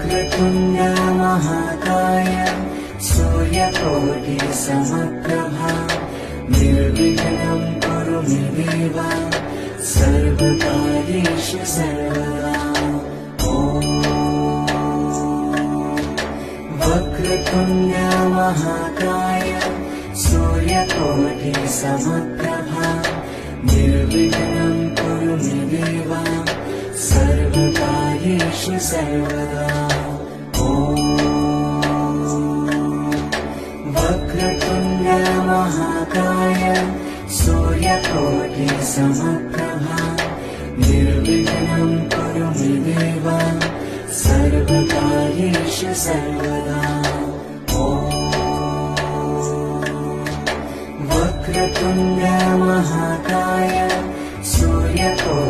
वक्रतुण्ड महाकाय सूर्यकोटिसमप्रभा निर्विघ्नं कुरु मे देव सर्वकार्येषु सर्वदा। वक्रतुण्ड महाकाय सूर्यकोटिसमप्रभा निर्विघ्नं कुरु मे देव सर्वकार्येषु सर्वदा। वक्रतुण्ड महाकाय सूर्यकोटिसमप्रभा निर्विघ्नं कुरु मे देव सर्वकार्येषु सर्वदा। वक्रतुण्ड महाकाय सूर्यकोटिसमप्रभा